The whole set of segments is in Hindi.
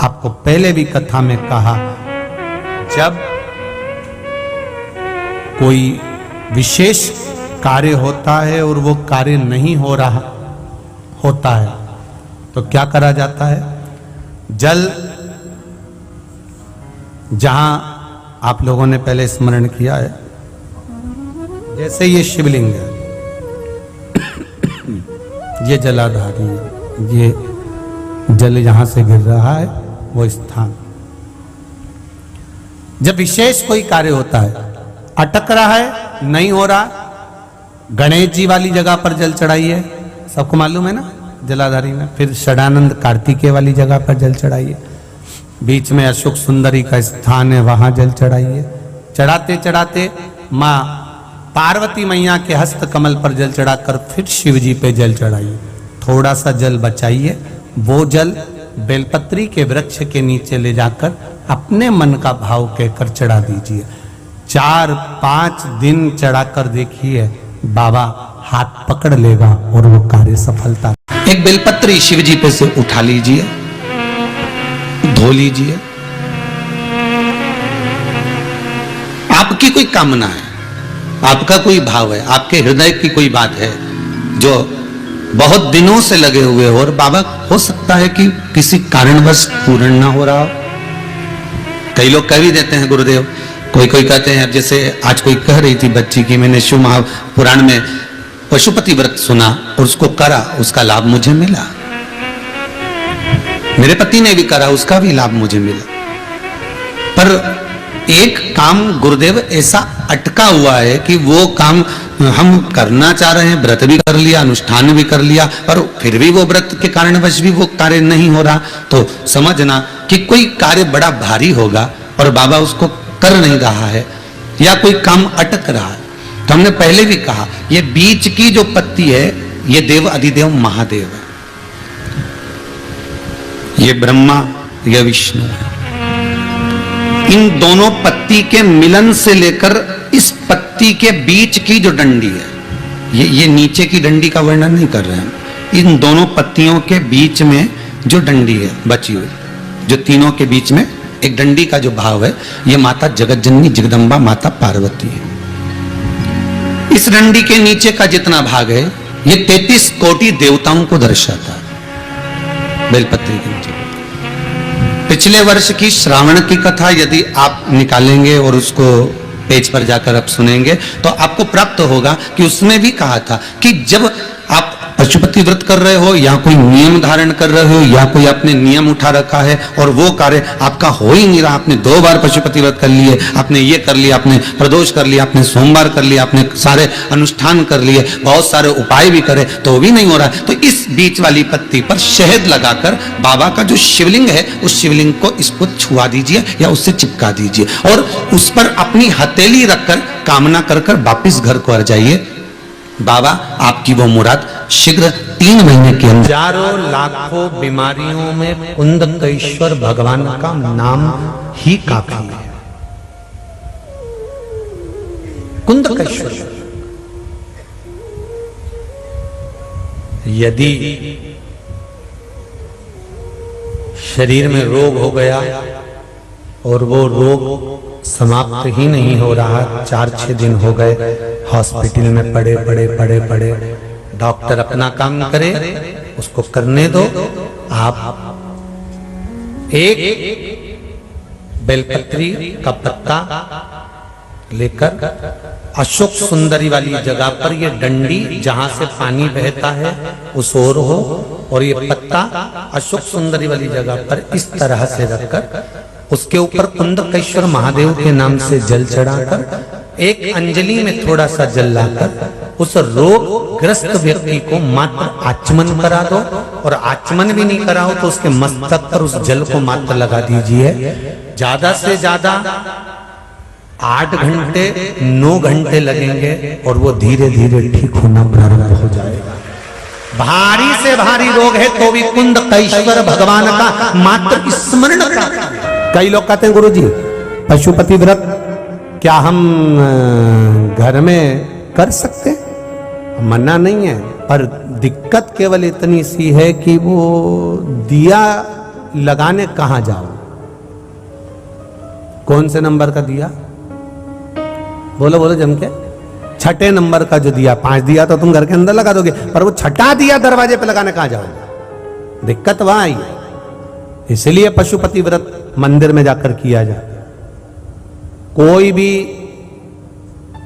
आपको पहले भी कथा में कहा, जब कोई विशेष कार्य होता है और वो कार्य नहीं हो रहा होता है तो क्या करा जाता है? जल, जहां आप लोगों ने पहले स्मरण किया है, जैसे ये शिवलिंग है, ये जलाधारी है, ये जल यहां से गिर रहा है, वो स्थान। जब विशेष कोई कार्य होता है, अटक रहा है, नहीं हो रहा, गणेश जी वाली जगह पर जल चढ़ाइए, सबको मालूम है ना जलाधारी में। फिर षडानंद कार्तिकेय वाली जगह पर जल चढ़ाइए, बीच में अशोक सुंदरी का स्थान है, वहां जल चढ़ाइए। चढ़ाते चढ़ाते माँ पार्वती मैया के हस्त कमल पर जल चढ़ाकर फिर शिव जी पे जल चढ़ाइए। थोड़ा सा जल बचाइए, वो जल बेलपत्री के वृक्ष के नीचे ले जाकर अपने मन का भाव कहकर चढ़ा दीजिए। 4-5 दिन चढ़ाकर देखिए, बाबा हाथ पकड़ लेगा और वो कार्य सफलता। एक बेलपत्री शिव जी पे से उठा लीजिए, धो लीजिए। आपकी कोई कामना है, आपका कोई भाव है, आपके हृदय की कोई बात है जो बहुत दिनों से लगे हुए हो, और बाबा हो सकता है कि किसी कारणवश पूर्ण ना हो रहा हो। कई लोग कह भी देते हैं गुरुदेव, कोई कहते हैं, जैसे आज कोई कह रही थी बच्ची की मैंने शिव महापुराण में पशुपति व्रत सुना और उसको करा, उसका लाभ मुझे मिला। मेरे पति ने भी करा, उसका भी लाभ मुझे मिला। पर एक काम गुरुदेव ऐसा अटका हुआ है कि वो काम हम करना चाह रहे हैं, व्रत भी कर लिया, अनुष्ठान भी कर लिया, पर फिर भी वो व्रत के कारणवश भी वो कार्य नहीं हो रहा। तो समझना कि कोई कार्य बड़ा भारी होगा और बाबा उसको कर नहीं रहा है, या कोई काम अटक रहा है। तो हमने पहले भी कहा, ये बीच की जो पत्ती है, ये देव अधिदेव महादेव है, ये ब्रह्मा, ये विष्णु है। इन दोनों पत्ती के मिलन से लेकर इस पत्ती के बीच की जो डंडी है, ये नीचे की डंडी का वर्णन नहीं कर रहे हैं, इन दोनों पत्तियों के बीच में जो डंडी है बची हुई, जो तीनों के बीच में एक डंडी का जो भाव है, ये माता जगतजननी जगदम्बा माता पार्वती है। इस डंडी के नीचे का जितना भाग है, ये 33 कोटि देवताओं को दर्शाता है। बेलपत्री के नीचे पिछले वर्ष की श्रावण की कथा यदि आप निकालेंगे और उसको पेज पर जाकर आप सुनेंगे तो आपको प्राप्त होगा कि उसमें भी कहा था कि जब आप पशुपति व्रत कर रहे हो, या कोई नियम धारण कर रहे हो, या कोई आपने नियम उठा रखा है और वो कार्य आपका हो ही नहीं रहा, आपने 2 बार पशुपति व्रत कर लिए, आपने ये कर लिया, आपने प्रदोष कर लिया, आपने सोमवार कर लिया, आपने सारे अनुष्ठान कर लिए, बहुत सारे उपाय भी करे, तो भी नहीं हो रहा है, तो इस बीच वाली पत्ती पर शहद लगाकर बाबा का जो शिवलिंग है, उस शिवलिंग को इसको छुआ दीजिए या उससे चिपका दीजिए, और उस पर अपनी हथेली रखकर कामना कर कर वापिस घर को आ जाइए। बाबा आपकी वो मुराद शीघ्र 3 महीने के अंदर। हजारों लाखों बीमारियों में कुंदकेश्वर भगवान का नाम ही काफी है। कुंदकेश्वर, यदि शरीर में रोग हो गया और वो रोग समाप्त ही नहीं हो रहा, 4-6 दिन हो गए हॉस्पिटल में पड़े, डॉक्टर अपना काम करे, उसको करने दो। आप एक बेलपत्री का पत्ता लेकर अशोक सुंदरी वाली जगह पर, ये डंडी जहां से पानी बहता है उस ओर हो, और ये पत्ता अशोक सुंदरी वाली जगह पर इस तरह से रखकर उसके ऊपर कुंदकेश्वर महादेव के नाम से जल चढ़ाकर एक अंजलि में थोड़ा सा जल लाकर उस रोग ग्रस्त व्यक्ति को मात्र आचमन करा दो, और आचमन भी नहीं कराओ तो उसके मस्तक पर उस जल को मात्र लगा दीजिए। ज्यादा से ज्यादा 8 घंटे 9 घंटे लगेंगे और वो धीरे धीरे ठीक होना प्रारंभ हो जाएगा। भारी से भारी रोग है तो भी कुंदकेश्वर भगवान का मात्र स्मरण करा। कई लोग कहते हैं गुरुजी पशुपति व्रत क्या हम घर में कर सकते? मना नहीं है, पर दिक्कत केवल इतनी सी है कि वो दिया लगाने कहां जाओ? कौन से नंबर का दिया? बोलो बोलो जम के। छठे नंबर का जो दिया, 5 दिया तो तुम घर के अंदर लगा दोगे, पर वो छठा दिया दरवाजे पे लगाने कहां जाओगे? दिक्कत वहां आई है। इसलिए पशुपति व्रत मंदिर में जाकर किया जाता है। कोई भी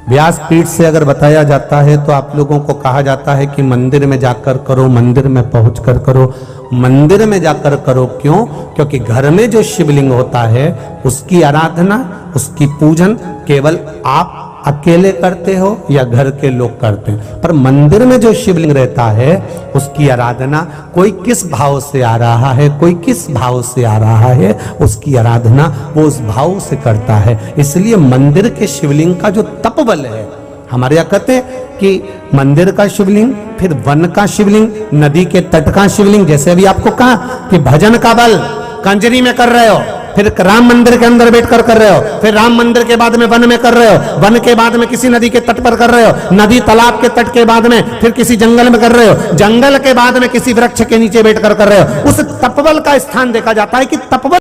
व्यासपीठ से अगर बताया जाता है तो आप लोगों को कहा जाता है कि मंदिर में जाकर करो, मंदिर में पहुंचकर करो। मंदिर में जाकर करो क्यों? क्योंकि घर में जो शिवलिंग होता है उसकी आराधना, उसकी पूजन केवल आप अकेले करते हो या घर के लोग करते हैं, पर मंदिर में जो शिवलिंग रहता है उसकी आराधना कोई किस भाव से आ रहा है, कोई किस भाव से आ रहा है, उसकी आराधना वो उस भाव से करता है। इसलिए मंदिर के शिवलिंग का जो तपबल है, हमारे यहाँ कहते हैं कि मंदिर का शिवलिंग, फिर वन का शिवलिंग, नदी के तट का शिवलिंग। जैसे अभी आपको कहा कि भजन का बल कंजरी में कर रहे हो, फिर राम मंदिर के अंदर बैठकर कर रहे हो, फिर राम मंदिर के बाद में वन में कर रहे हो, वन के बाद में किसी नदी के तट पर कर रहे हो, नदी तालाब के तट के बाद में फिर किसी जंगल में कर रहे हो, जंगल के बाद में किसी वृक्ष के नीचे बैठकर कर रहे हो। उस तपबल का स्थान देखा जाता है कि तपबल।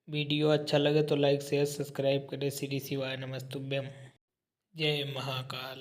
वीडियो अच्छा लगे तो लाइक शेयर सब्सक्राइब करें। श्री शिवाय नमस्तुभ्यम। जय महाकाल।